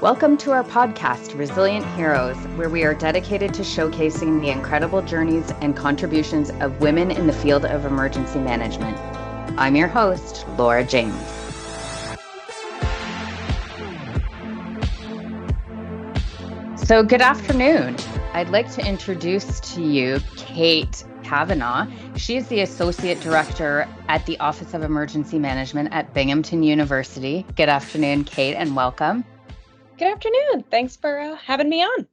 Welcome to our podcast, Resilient Heroes, where we are dedicated to showcasing the incredible journeys and contributions of women in the field of emergency management. I'm your host, Laura James. So good afternoon. I'd like to introduce to you Cait Cavanaugh. She is the Associate Director at the Office of Emergency Management at Binghamton University. Good afternoon, Cait, and welcome. Good afternoon. Thanks for having me on.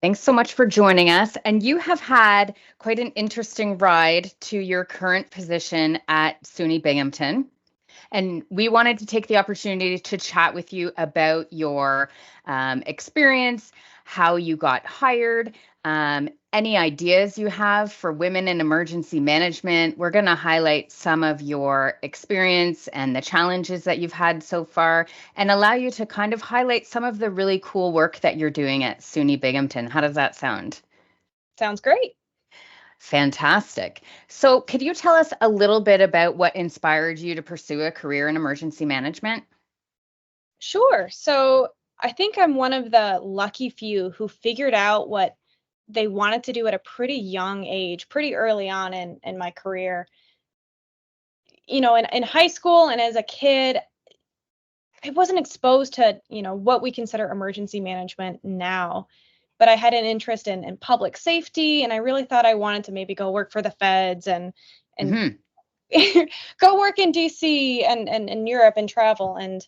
Thanks so much for joining us. And you have had quite an interesting ride to your current position at SUNY Binghamton. And we wanted to take the opportunity to chat with you about your experience, how you got hired, any ideas you have for women in emergency management. We're going to highlight some of your experience and the challenges that you've had so far and allow you to kind of highlight some of the really cool work that you're doing at SUNY Binghamton. How does that sound? Sounds great. Fantastic. So could you tell us a little bit about what inspired you to pursue a career in emergency management? Sure. So I think I'm one of the lucky few who figured out what they wanted to do at a pretty young age, pretty early on in my career. You know, in high school and as a kid, I wasn't exposed to, what we consider emergency management now. But I had an interest in public safety, and I really thought I wanted to maybe go work for the feds and go work in DC and Europe and travel. And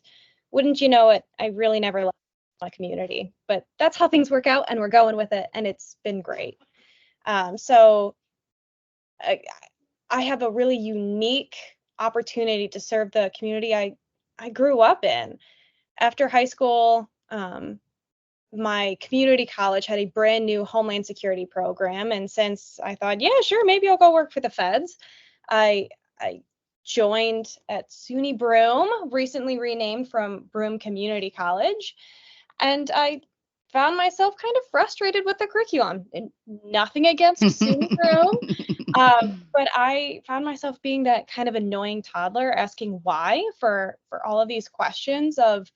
wouldn't you know it, I really never left my community. But that's how things work out, and we're going with it, and it's been great. So I have a really unique opportunity to serve the community I grew up in. After high school, my community college had a brand new Homeland Security program. And since I thought, yeah, sure, maybe I'll go work for the feds, I joined at SUNY Broome, recently renamed from Broome Community College. And I found myself kind of frustrated with the curriculum. And nothing against SUNY Broome, but I found myself being that kind of annoying toddler asking why for all of these questions of,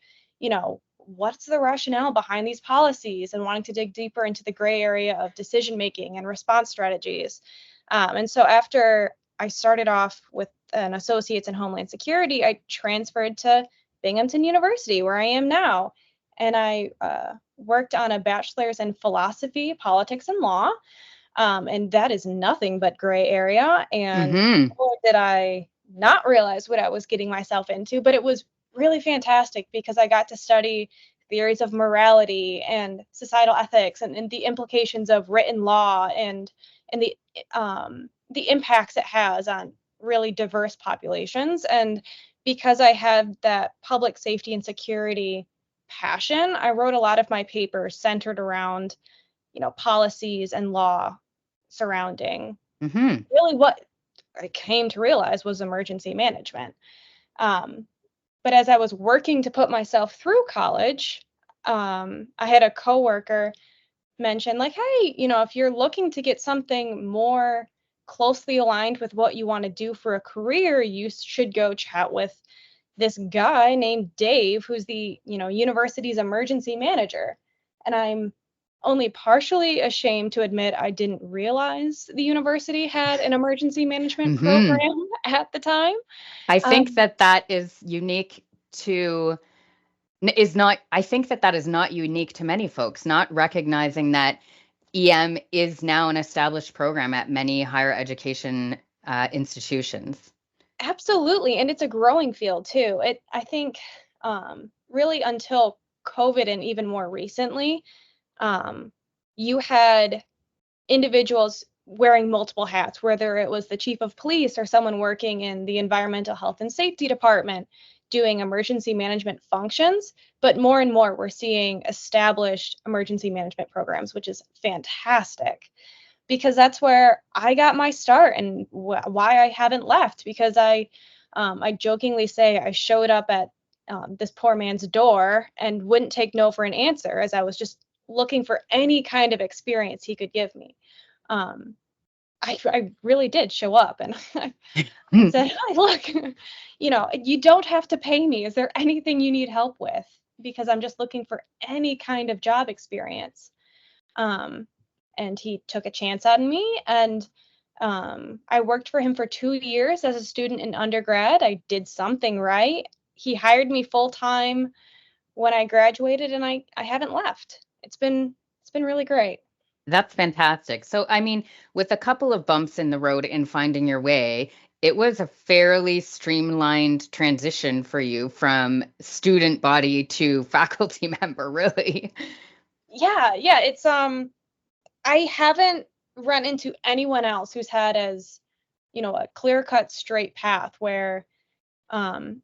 what's the rationale behind these policies, and wanting to dig deeper into the gray area of decision making and response strategies. And so after I started off with an associate's in Homeland Security, I transferred to Binghamton University, where I am now. And I worked on a bachelor's in philosophy, politics, and law. And that is nothing but gray area. And boy, did I not realize what I was getting myself into, but it was really fantastic because I got to study theories of morality and societal ethics and the implications of written law and the impacts it has on really diverse populations. And because I had that public safety and security passion, I wrote a lot of my papers centered around, policies and law surrounding really what I came to realize was emergency management. But as I was working to put myself through college, I had a coworker mention, like, hey, if you're looking to get something more closely aligned with what you want to do for a career, you should go chat with this guy named Dave, who's the, university's emergency manager. And I'm only partially ashamed to admit I didn't realize the university had an emergency management program at the time. I think that is unique to not unique to many folks, not recognizing that EM is now an established program at many higher education institutions. Absolutely. And it's a growing field too. I think really until COVID and even more recently, you had individuals wearing multiple hats, whether it was the chief of police or someone working in the environmental health and safety department doing emergency management functions. But more and more, we're seeing established emergency management programs, which is fantastic because that's where I got my start and why I haven't left, because I jokingly say I showed up at this poor man's door and wouldn't take no for an answer, as I was just looking for any kind of experience he could give me. I really did show up and I said, "Hi, look, you don't have to pay me. Is there anything you need help with?" because I'm just looking for any kind of job experience. And he took a chance on me, and I worked for him for 2 years as a student in undergrad. I did something right. He hired me full time when I graduated, and I haven't left. It's been really great. That's fantastic. So, I mean, with a couple of bumps in the road in finding your way, it was a fairly streamlined transition for you from student body to faculty member, really. Yeah, yeah, it's I haven't run into anyone else who's had as, a clear-cut straight path where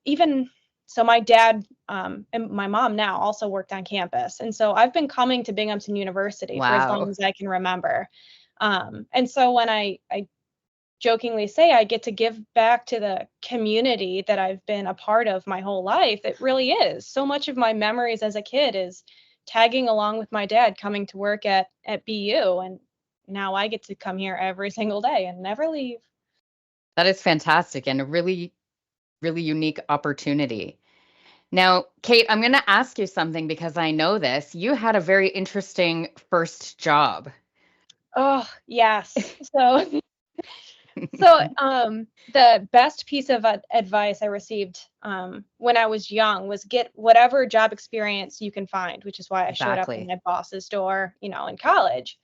even so my dad and my mom now also worked on campus. And so I've been coming to Binghamton University for as long Wow. as I can remember. And so when I jokingly say I get to give back to the community that I've been a part of my whole life, it really is. So much of my memories as a kid is tagging along with my dad coming to work at BU. And now I get to come here every single day and never leave. That is fantastic and a really, really unique opportunity. Now, Cait, I'm going to ask you something because I know this. You had a very interesting first job. Oh, yes. So the best piece of advice I received when I was young was get whatever job experience you can find, which is why I showed up in Exactly. my boss's door, in college.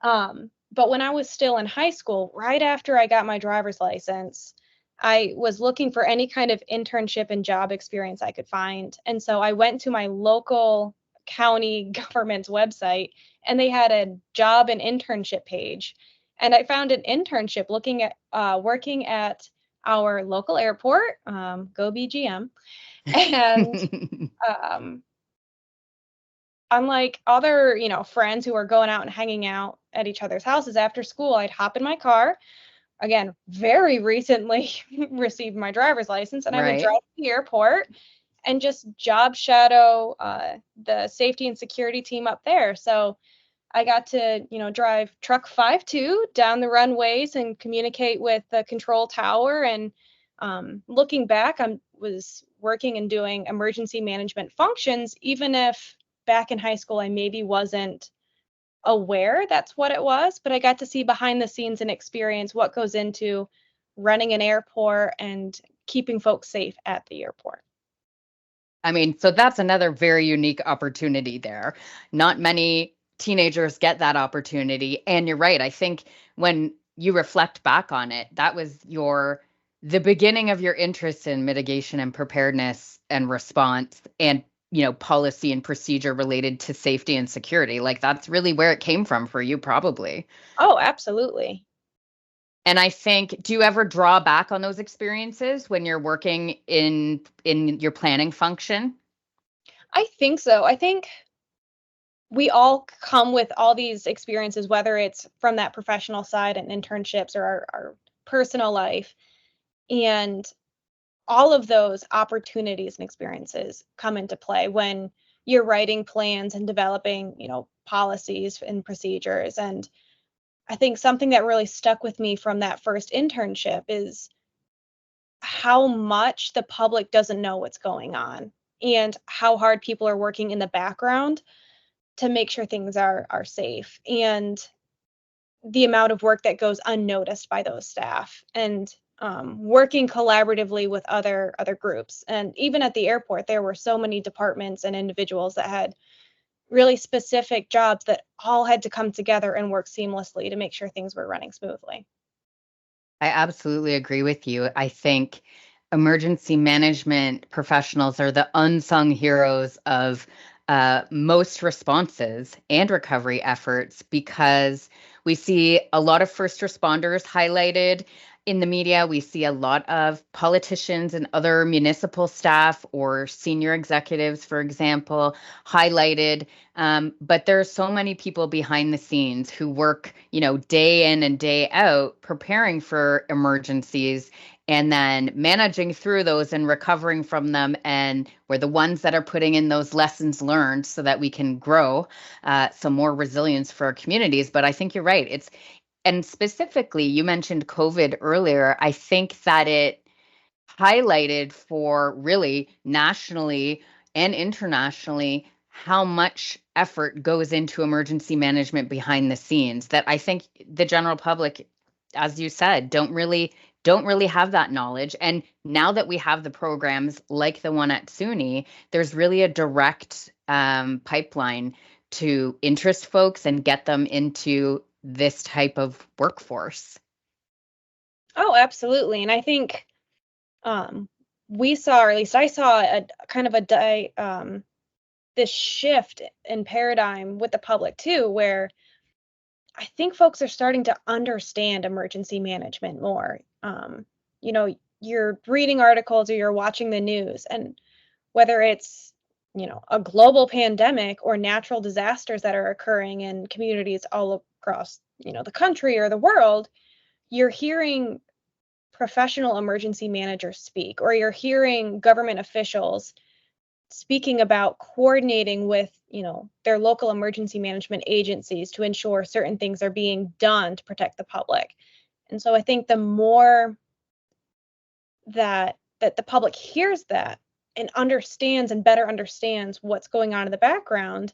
But when I was still in high school, right after I got my driver's license, I was looking for any kind of internship and job experience I could find. And so I went to my local county government's website, and they had a job and internship page. And I found an internship looking at working at our local airport, go BGM. And um, unlike other, friends who are going out and hanging out at each other's houses after school, I'd hop in my car. Again, very recently received my driver's license, and I would Right. drive to the airport and just job shadow the safety and security team up there. So I got to, drive truck 52 down the runways and communicate with the control tower. And looking back, I was working and doing emergency management functions, even if back in high school I maybe wasn't aware that's what it was, but I got to see behind the scenes and experience what goes into running an airport and keeping folks safe at the airport. I mean, so that's another very unique opportunity there. Not many teenagers get that opportunity. And you're right. I think when you reflect back on it, that was the beginning of your interest in mitigation and preparedness and response and policy and procedure related to safety and security. Like that's really where it came from for you, probably. Oh, absolutely. And I think, do you ever draw back on those experiences when you're working in your planning function? I think so. I think we all come with all these experiences, whether it's from that professional side and internships or our personal life. And all of those opportunities and experiences come into play when you're writing plans and developing, policies and procedures. And I think something that really stuck with me from that first internship is how much the public doesn't know what's going on and how hard people are working in the background to make sure things are safe, and the amount of work that goes unnoticed by those staff, and working collaboratively with other groups. And even at the airport, there were so many departments and individuals that had really specific jobs that all had to come together and work seamlessly to make sure things were running smoothly. I absolutely agree with you. I think emergency management professionals are the unsung heroes of most responses and recovery efforts because we see a lot of first responders highlighted in the media. We see a lot of politicians and other municipal staff or senior executives, for example, highlighted. But there are so many people behind the scenes who work, day in and day out preparing for emergencies and then managing through those and recovering from them. And we're the ones that are putting in those lessons learned so that we can grow some more resilience for our communities. But I think you're right. And specifically, you mentioned COVID earlier. I think that it highlighted for really nationally and internationally how much effort goes into emergency management behind the scenes that I think the general public, as you said, don't really have that knowledge. And now that we have the programs like the one at SUNY, there's really a direct pipeline to interest folks and get them into this type of workforce. Oh, absolutely. And I think we saw, or at least I saw, a kind of this shift in paradigm with the public too, where I think folks are starting to understand emergency management more. You're reading articles or you're watching the news, and whether it's, a global pandemic or natural disasters that are occurring in communities all across, the country or the world, you're hearing professional emergency managers speak, or you're hearing government officials speaking about coordinating with, their local emergency management agencies to ensure certain things are being done to protect the public. And so I think the more that the public hears that and understands and better understands what's going on in the background,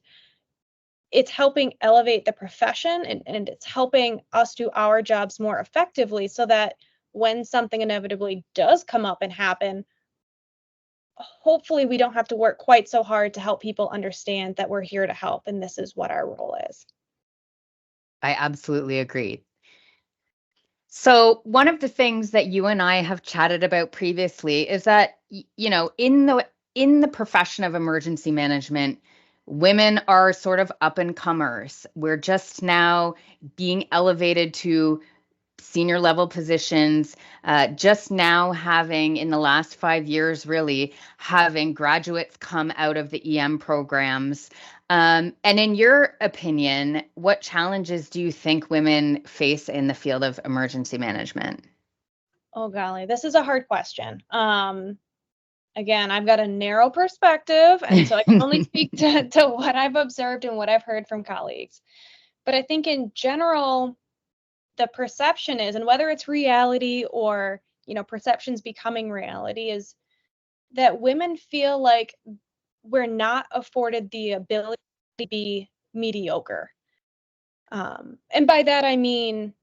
it's helping elevate the profession, and it's helping us do our jobs more effectively, so that when something inevitably does come up and happen, hopefully we don't have to work quite so hard to help people understand that we're here to help and this is what our role is. I absolutely agree. So one of the things that you and I have chatted about previously is that, in the profession of emergency management, women are sort of up and comers. We're just now being elevated to senior level positions, just now having, in the last 5 years, really having graduates come out of the EM programs. And in your opinion, what challenges do you think women face in the field of emergency management? Oh golly, this is a hard question. Again, I've got a narrow perspective, and so I can only speak to what I've observed and what I've heard from colleagues. But I think in general, the perception is, and whether it's reality or, perceptions becoming reality, is that women feel like we're not afforded the ability to be mediocre. And by that, I mean,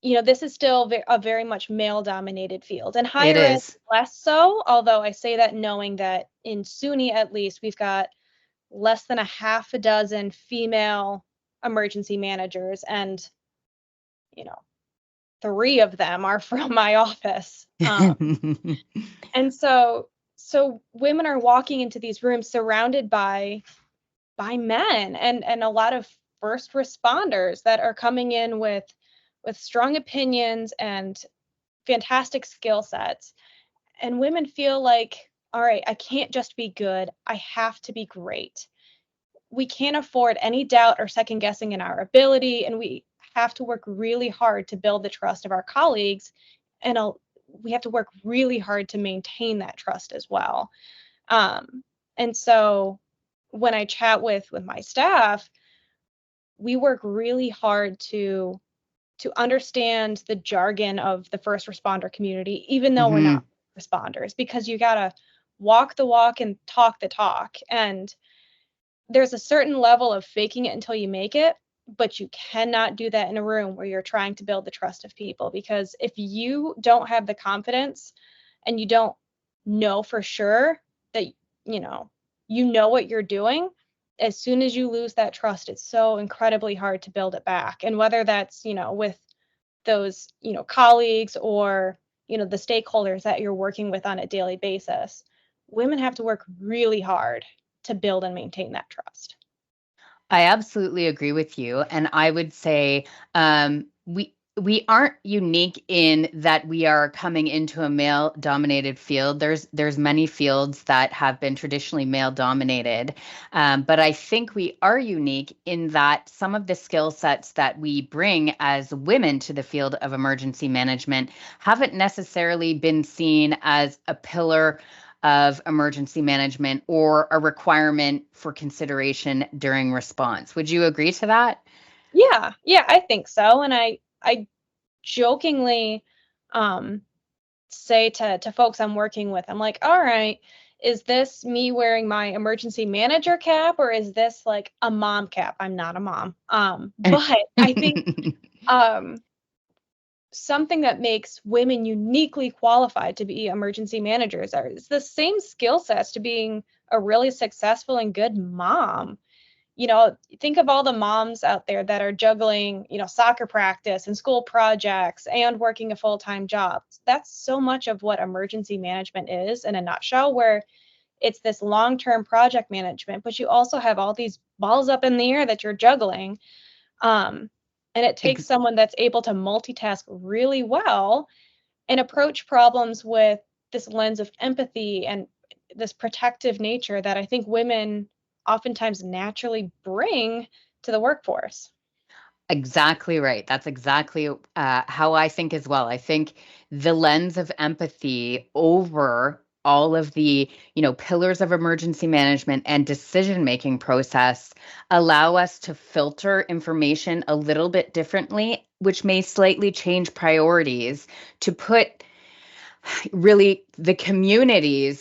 this is still a very much male-dominated field, and It higher ed is. less so, although I say that knowing that in SUNY, at least, we've got less than a half a dozen female emergency managers, and, 3 of them are from my office. And so women are walking into these rooms surrounded by men, and a lot of first responders that are coming in with strong opinions and fantastic skill sets. And women feel like, all right, I can't just be good, I have to be great. We can't afford any doubt or second guessing in our ability, and we have to work really hard to build the trust of our colleagues, and we have to work really hard to maintain that trust as well. And so when I chat with my staff, we work really hard to understand the jargon of the first responder community, even though we're not responders, because you gotta walk the walk and talk the talk. And there's a certain level of faking it until you make it, but you cannot do that in a room where you're trying to build the trust of people, because if you don't have the confidence and you don't know for sure that you know what you're doing, as soon as you lose that trust, it's so incredibly hard to build it back. And whether that's, with those, colleagues, or, the stakeholders that you're working with on a daily basis, women have to work really hard to build and maintain that trust. I absolutely agree with you. And I would say we aren't unique in that we are coming into a male dominated field. There's many fields that have been traditionally male dominated. But I think we are unique in that some of the skill sets that we bring as women to the field of emergency management haven't necessarily been seen as a pillar of emergency management or a requirement for consideration during response. Would you agree to that? Yeah, I think so. And I jokingly say to folks I'm working with, I'm like, all right, is this me wearing my emergency manager cap, or is this like a mom cap? I'm not a mom. But I think something that makes women uniquely qualified to be emergency managers is the same skill sets to being a really successful and good mom. Think of all the moms out there that are juggling, soccer practice and school projects and working a full-time job. That's so much of what emergency management is in a nutshell, where it's this long-term project management, but you also have all these balls up in the air that you're juggling. And it takes someone that's able to multitask really well and approach problems with this lens of empathy and this protective nature that I think women oftentimes naturally bring to the workforce. Exactly right. That's exactly how I think as well. I think the lens of empathy over all of the, pillars of emergency management and decision-making process allow us to filter information a little bit differently, which may slightly change priorities to put really the community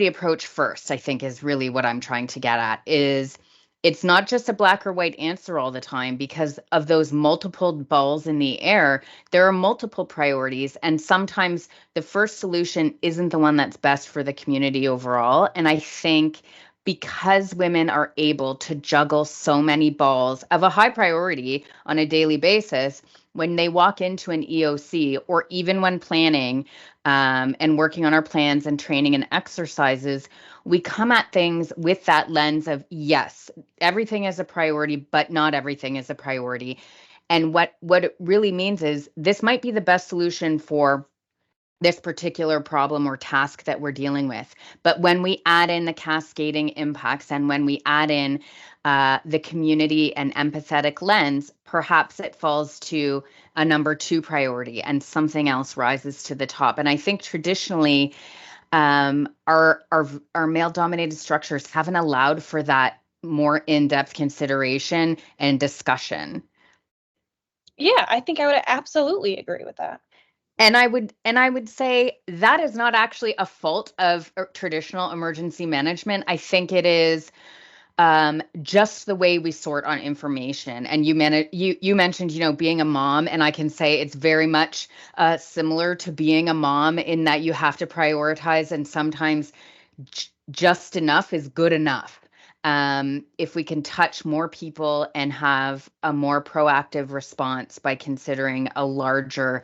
approach first. I think is really what I'm trying to get at. Is it's not just a black or white answer all the time, because of those multiple balls in the air. There are multiple priorities, and sometimes the first solution isn't the one that's best for the community overall. And I think because women are able to juggle so many balls of a high priority on a daily basis, when they walk into an EOC, or even when planning and working on our plans and training and exercises, we come at things with that lens of, yes, everything is a priority, but not everything is a priority. And what it really means is this might be the best solution for this particular problem or task that we're dealing with. But when we add in the cascading impacts, and when we add in the community and empathetic lens, perhaps it falls to a number 2 priority and something else rises to the top. And I think traditionally, our male-dominated structures haven't allowed for that more in-depth consideration and discussion. Yeah, I think I would absolutely agree with that. And I would say that is not actually a fault of traditional emergency management. I think it is just the way we sort on information. And you mentioned, being a mom, and I can say it's very much similar to being a mom in that you have to prioritize, and sometimes just enough is good enough. If we can touch more people and have a more proactive response by considering a larger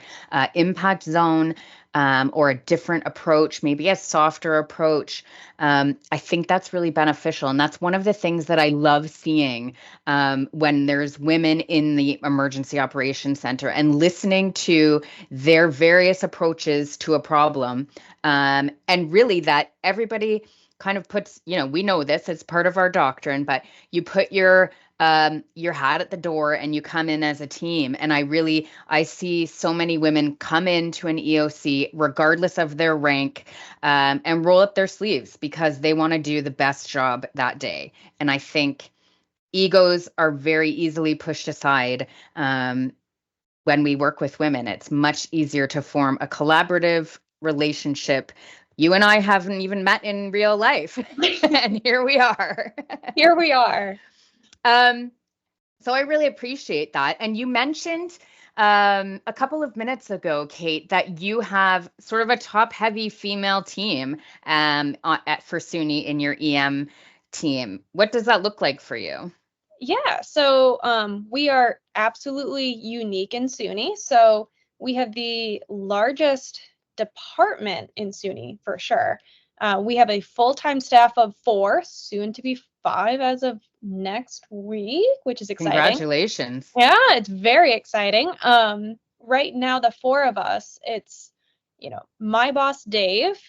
impact zone, or a different approach, maybe a softer approach, I think that's really beneficial. And that's one of the things that I love seeing when there's women in the Emergency Operations Center, and listening to their various approaches to a problem. And really that everybody kind of puts, we know this, it's part of our doctrine, but you put your hat at the door and you come in as a team. And I see so many women come into an EOC regardless of their rank, and roll up their sleeves because they want to do the best job that day. And I think egos are very easily pushed aside when we work with women. It's much easier to form a collaborative relationship. You and I haven't even met in real life, and here we are. Here we are. So I really appreciate that. And you mentioned a couple of minutes ago, Cait, that you have sort of a top-heavy female team for SUNY in your EM team. What does that look like for you? Yeah, so we are absolutely unique in SUNY. So we have the largest department in SUNY for sure. We have a full-time staff of 4, soon to be 5 as of next week, which is exciting. Congratulations. Yeah, it's very exciting. Right now, the 4 of us, it's, my boss, Dave,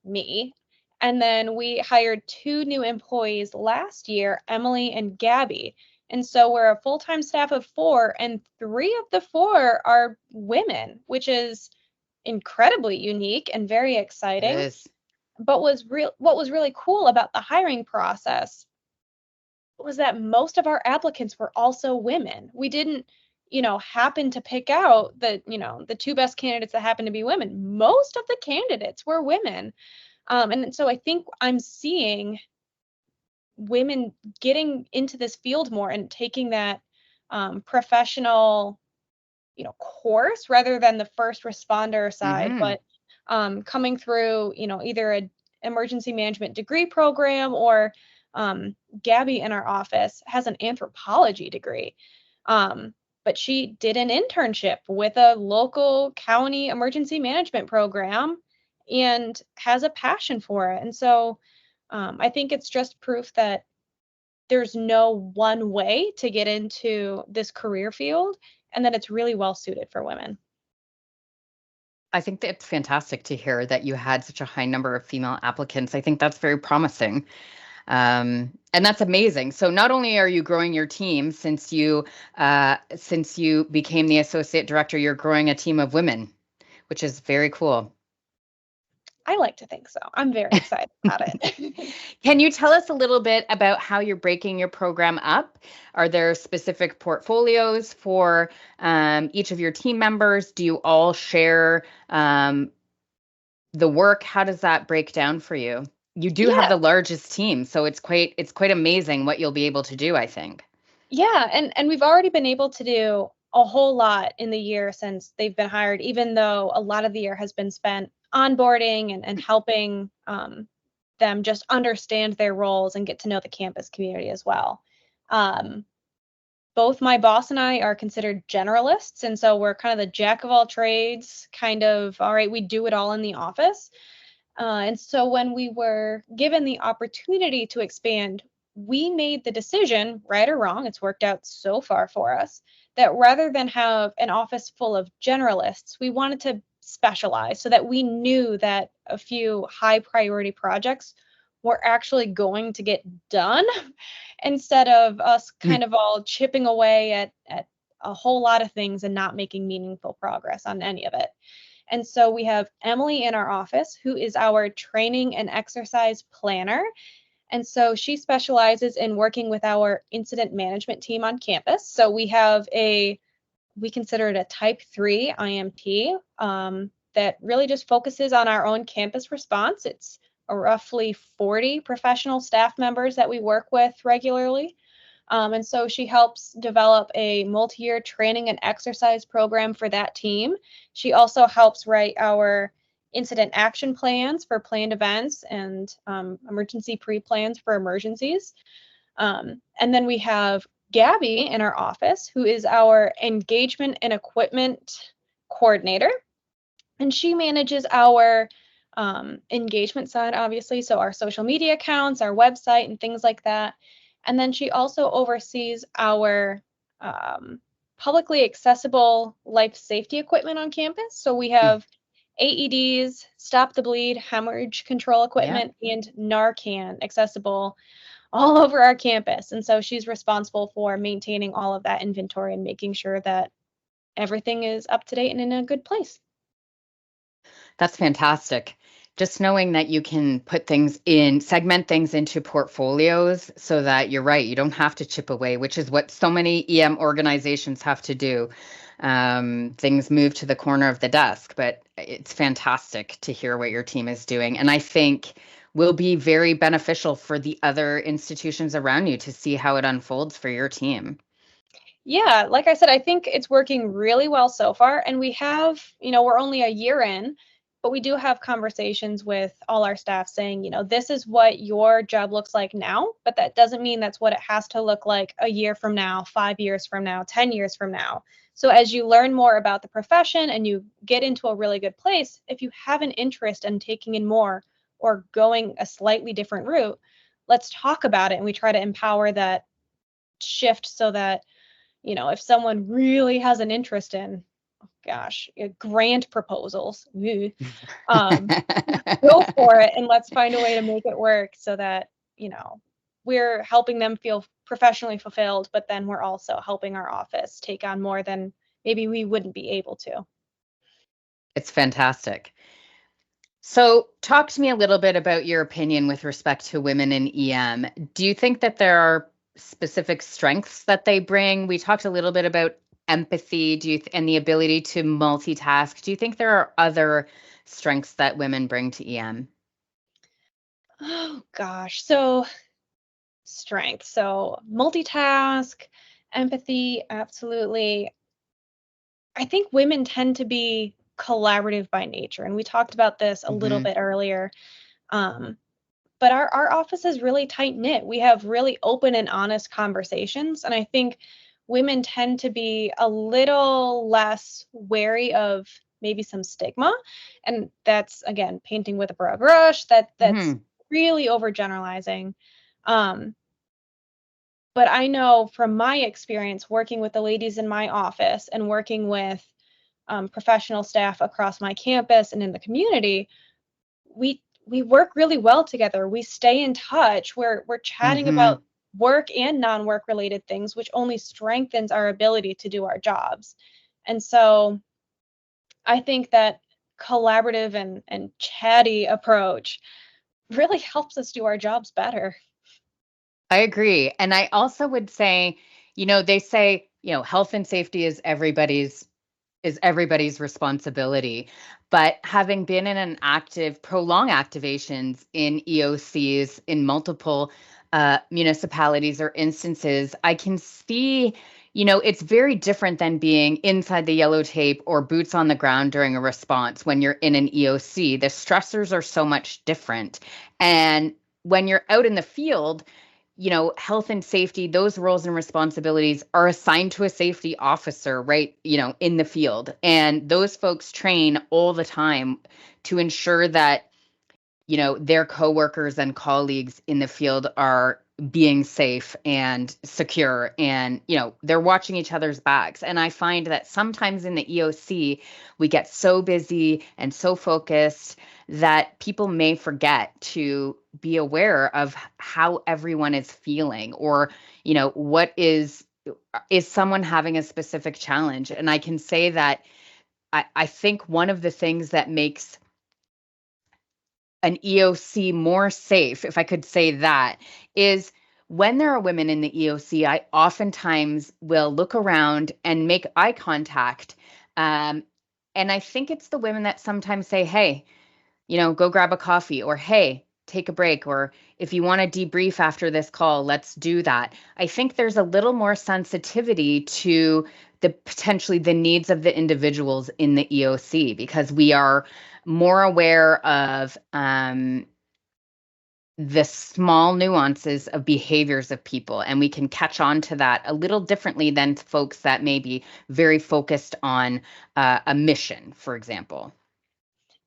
me, and then we hired 2 new employees last year, Emily and Gabby. And so we're a full-time staff of 4, and 3 of the 4 are women, which is incredibly unique and very exciting. It is. But what was really cool about the hiring process was that most of our applicants were also women. We didn't happened to pick out the two best candidates that happened to be women. Most of the candidates were women. And so I think I'm seeing women getting into this field more and taking that professional, course rather than the first responder side, but coming through, either a emergency management degree program or Gabby in our office has an anthropology degree. But she did an internship with a local county emergency management program and has a passion for it. And so I think it's just proof that there's no one way to get into this career field and that it's really well suited for women. I think that it's fantastic to hear that you had such a high number of female applicants. I think that's very promising. And that's amazing. So not only are you growing your team since you became the associate director, you're growing a team of women, which is very cool. I like to think so. I'm very excited about it. Can you tell us a little bit about how you're breaking your program up? Are there specific portfolios for each of your team members? Do you all share the work? How does that break down for you? You do have the largest team, so it's quite amazing what you'll be able to do, I think. Yeah, and we've already been able to do a whole lot in the year since they've been hired, even though a lot of the year has been spent onboarding and helping them just understand their roles and get to know the campus community as well. Both my boss and I are considered generalists, and so we're kind of the jack of all trades, kind of, all right, we do it all in the office. And so when we were given the opportunity to expand, we made the decision, right or wrong, it's worked out so far for us, that rather than have an office full of generalists, we wanted to specialize so that we knew that a few high priority projects were actually going to get done instead of us kind of all chipping away at a whole lot of things and not making meaningful progress on any of it. And so we have Emily in our office, who is our training and exercise planner. And so she specializes in working with our incident management team on campus. So we have we consider it a type 3 IMT that really just focuses on our own campus response. It's roughly 40 professional staff members that we work with regularly. And so she helps develop a multi-year training and exercise program for that team. She also helps write our incident action plans for planned events and emergency pre-plans for emergencies. And then we have Gabby in our office, who is our engagement and equipment coordinator. And she manages our engagement side, obviously, so our social media accounts, our website, and things like that. And then she also oversees our publicly accessible life safety equipment on campus. So we have AEDs, stop the bleed, hemorrhage control equipment, and Narcan accessible all over our campus. And so she's responsible for maintaining all of that inventory and making sure that everything is up to date and in a good place. That's fantastic. Just knowing that you can segment things into portfolios so that you're right, you don't have to chip away, which is what so many EM organizations have to do. Things move to the corner of the desk, but it's fantastic to hear what your team is doing. And I think will be very beneficial for the other institutions around you to see how it unfolds for your team. Yeah, like I said, I think it's working really well so far. And we have, we're only a year in, but we do have conversations with all our staff saying, this is what your job looks like now, but that doesn't mean that's what it has to look like a year from now, 5 years from now, 10 years from now. So as you learn more about the profession and you get into a really good place, if you have an interest in taking in more or going a slightly different route, let's talk about it. And we try to empower that shift so that, if someone really has an interest in, grant proposals, go for it, and let's find a way to make it work so that, we're helping them feel professionally fulfilled, but then we're also helping our office take on more than maybe we wouldn't be able to. It's fantastic. So talk to me a little bit about your opinion with respect to women in EM. Do you think that there are specific strengths that they bring? We talked a little bit about empathy, and the ability to multitask. Do you think there are other strengths that women bring to EM? Oh gosh. So strength. So multitask, empathy, absolutely. I think women tend to be collaborative by nature. And we talked about this a little Mm-hmm. bit earlier. Um, but our office is really tight knit. We have really open and honest conversations. And I think women tend to be a little less wary of maybe some stigma. And that's, again, painting with a broad brush. That's Mm-hmm. really overgeneralizing. Um, but I know from my experience working with the ladies in my office and working with professional staff across my campus and in the community, we work really well together. We stay in touch. We're chatting Mm-hmm. about work and non-work related things, which only strengthens our ability to do our jobs. And so I think that collaborative and chatty approach really helps us do our jobs better. I agree. And I also would say, they say, health and safety is everybody's responsibility. But having been in an active, prolonged activations in EOCs in multiple municipalities or instances, I can see, it's very different than being inside the yellow tape or boots on the ground during a response when you're in an EOC. The stressors are so much different. And when you're out in the field, health and safety, those roles and responsibilities are assigned to a safety officer, right? In the field. And those folks train all the time to ensure that, their coworkers and colleagues in the field are being safe and secure, and they're watching each other's backs. And I find that sometimes in the EOC we get so busy and so focused that people may forget to be aware of how everyone is feeling, or what is someone having a specific challenge. And I can say that I think one of the things that makes an EOC more safe, if I could say that, is when there are women in the EOC, I oftentimes will look around and make eye contact. Um, and I think it's the women that sometimes say, hey, go grab a coffee, or hey, take a break, or if you want to debrief after this call, let's do that. I think there's a little more sensitivity to potentially the needs of the individuals in the EOC, because we are more aware of the small nuances of behaviors of people, and we can catch on to that a little differently than folks that may be very focused on a mission, for example.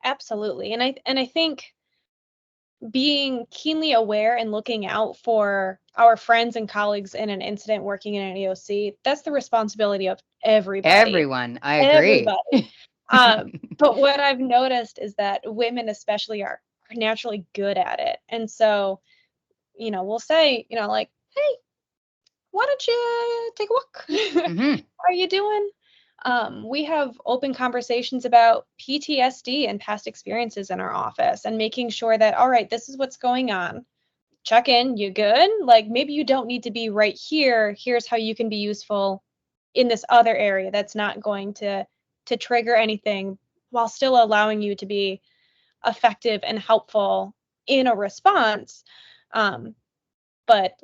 Absolutely. And I think being keenly aware and looking out for our friends and colleagues in an incident working in an EOC, that's the responsibility of everybody. Everyone, I agree. Everybody. But what I've noticed is that women especially are naturally good at it. And so, we'll say, like, hey, why don't you take a walk? Hmm. How are you doing? We have open conversations about PTSD and past experiences in our office and making sure that, all right, this is what's going on. Check in, you good? Like maybe you don't need to be right here. Here's how you can be useful in this other area that's not going to trigger anything while still allowing you to be effective and helpful in a response. But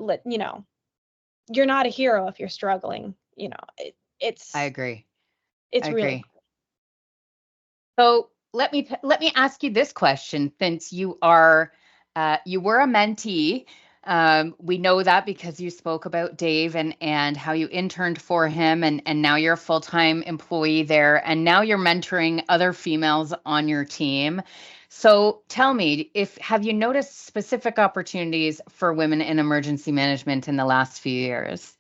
you're not a hero if you're struggling. I It's agree. I it's really. agree. So let me ask you this question, since you were a mentee. We know that because you spoke about Dave and how you interned for him, and now you're a full-time employee there, and now you're mentoring other females on your team. So tell me, if have you noticed specific opportunities for women in emergency management in the last few years?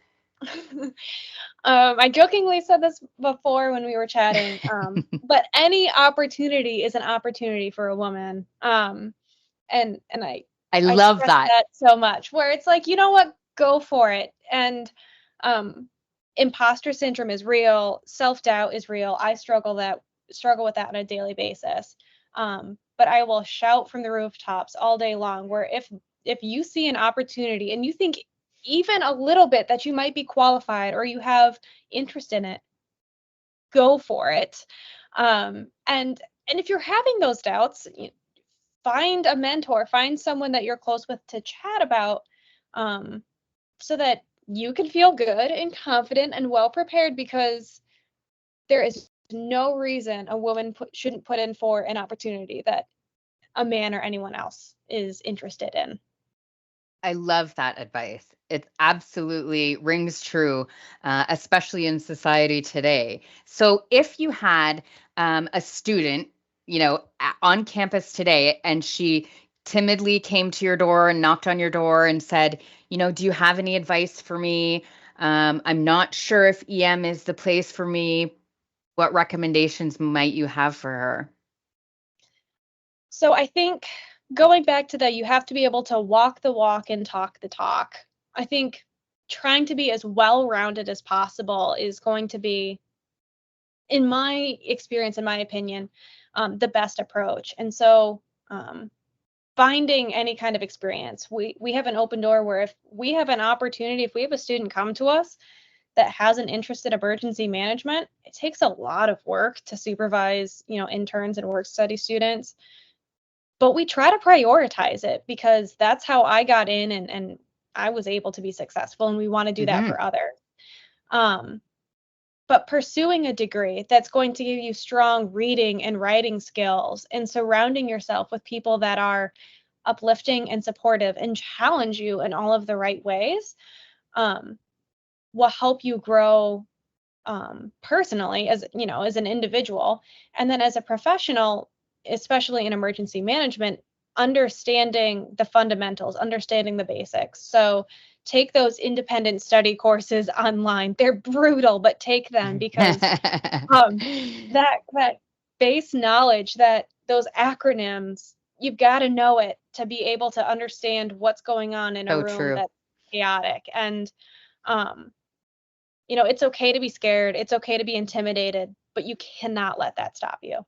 I jokingly said this before when we were chatting, but any opportunity is an opportunity for a woman. And I I love stress that. that so much, where it's like, you know what, go for it. And um, imposter syndrome is real, self-doubt is real. I struggle with that on a daily basis. But I will shout from the rooftops all day long, where if you see an opportunity and you think even a little bit that you might be qualified or you have interest in it, go for it. And if you're having those doubts, find a mentor, find someone that you're close with to chat about, so that you can feel good and confident and well prepared, because there is no reason a woman shouldn't put in for an opportunity that a man or anyone else is interested in. I love that advice. It absolutely rings true, especially in society today. So, if you had a student, on campus today, and she timidly came to your door and knocked on your door and said, do you have any advice for me? I'm not sure if EM is the place for me. What recommendations might you have for her? So I think, going back to that, you have to be able to walk the walk and talk the talk. I think trying to be as well-rounded as possible is going to be, in my experience, in my opinion, the best approach. And so, finding any kind of experience, we have an open door where if we have an opportunity, if we have a student come to us that has an interest in emergency management, it takes a lot of work to supervise, interns and work study students. But we try to prioritize it, because that's how I got in, and I was able to be successful, and we want to do that for others. But pursuing a degree that's going to give you strong reading and writing skills, and surrounding yourself with people that are uplifting and supportive and challenge you in all of the right ways, will help you grow, personally, as an individual, and then as a professional, especially in emergency management, understanding the fundamentals, understanding the basics. So take those independent study courses online. They're brutal, but take them, because that base knowledge, that those acronyms, you've got to know it to be able to understand what's going on in a room that's chaotic. And it's okay to be scared, it's okay to be intimidated, but you cannot let that stop you.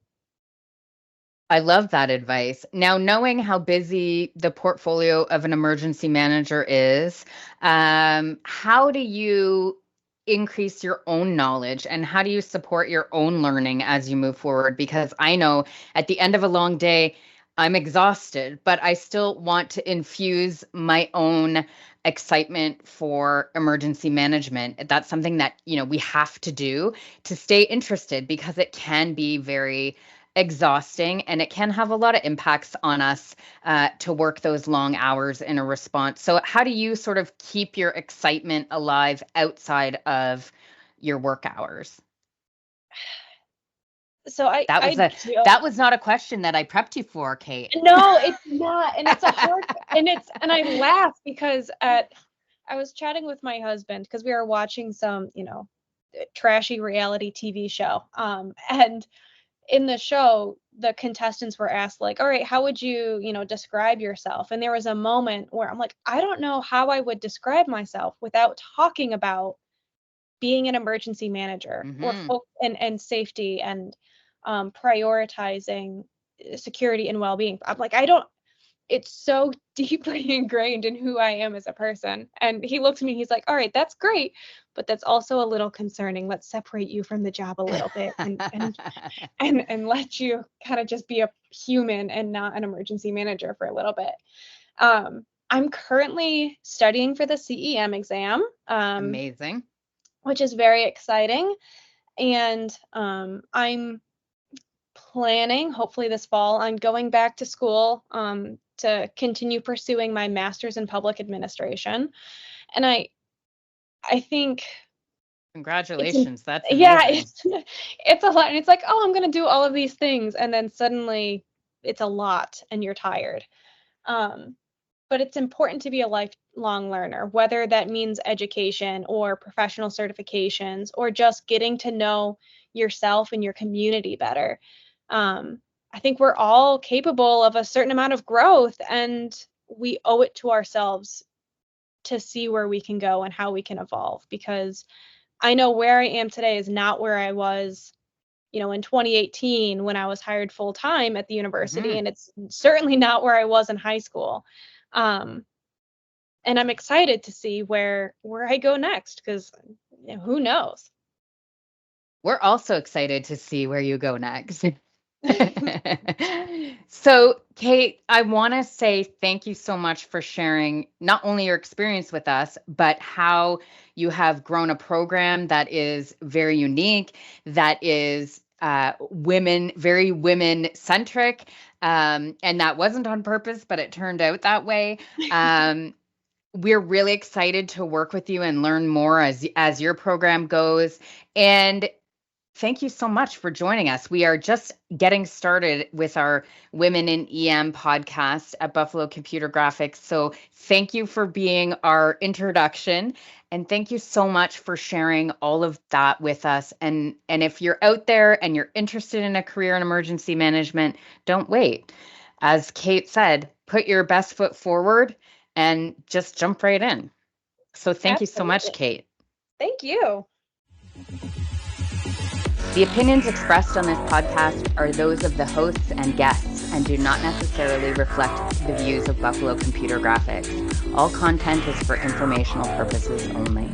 I love that advice. Now, knowing how busy the portfolio of an emergency manager is, how do you increase your own knowledge, and how do you support your own learning as you move forward? Because I know at the end of a long day, I'm exhausted, but I still want to infuse my own excitement for emergency management. That's something that, we have to do to stay interested, because it can be very exhausting, and it can have a lot of impacts on us to work those long hours in a response. So how do you sort of keep your excitement alive outside of your work hours? So that was not a question that I prepped you for, Cait. No, it's not. And it's a hard, and I laugh because I was chatting with my husband, because we were watching some, trashy reality TV show. And in the show, the contestants were asked, like, all right, how would you, describe yourself? And there was a moment where I'm like, I don't know how I would describe myself without talking about being an emergency manager, or and safety, and prioritizing security and well-being. I'm like, it's so deeply ingrained in who I am as a person. And he looks at me, he's like, all right, that's great, but that's also a little concerning. Let's separate you from the job a little bit, and let you kind of just be a human and not an emergency manager for a little bit. I'm currently studying for the CEM exam. Amazing. Which is very exciting. And I'm planning, hopefully this fall, I'm going back to school to continue pursuing my master's in public administration. And I think, congratulations, that's amazing. It's a lot. And it's like, oh, I'm going to do all of these things, and then suddenly it's a lot and you're tired. But it's important to be a lifelong learner, whether that means education or professional certifications, or just getting to know yourself and your community better. I think we're all capable of a certain amount of growth, and we owe it to ourselves to see where we can go and how we can evolve, because I know where I am today is not where I was, in 2018 when I was hired full time at the university, and it's certainly not where I was in high school. And I'm excited to see where I go next, because who knows? We're also excited to see where you go next. So, Cait, I want to say thank you so much for sharing not only your experience with us, but how you have grown a program that is very unique, that is very women centric. And that wasn't on purpose, but it turned out that way. We're really excited to work with you and learn more as your program goes. And thank you so much for joining us. We are just getting started with our Women in EM podcast at Buffalo Computer Graphics. So thank you for being our introduction. And thank you so much for sharing all of that with us. And if you're out there and you're interested in a career in emergency management, don't wait. As Cait said, put your best foot forward and just jump right in. So thank you so much, Cait. Thank you. The opinions expressed on this podcast are those of the hosts and guests and do not necessarily reflect the views of Buffalo Computer Graphics. All content is for informational purposes only.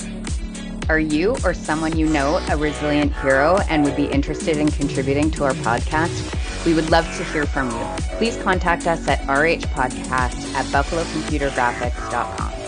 Are you or someone you know a resilient hero and would be interested in contributing to our podcast? We would love to hear from you. Please contact us at RHpodcast@buffalocomputergraphics.com.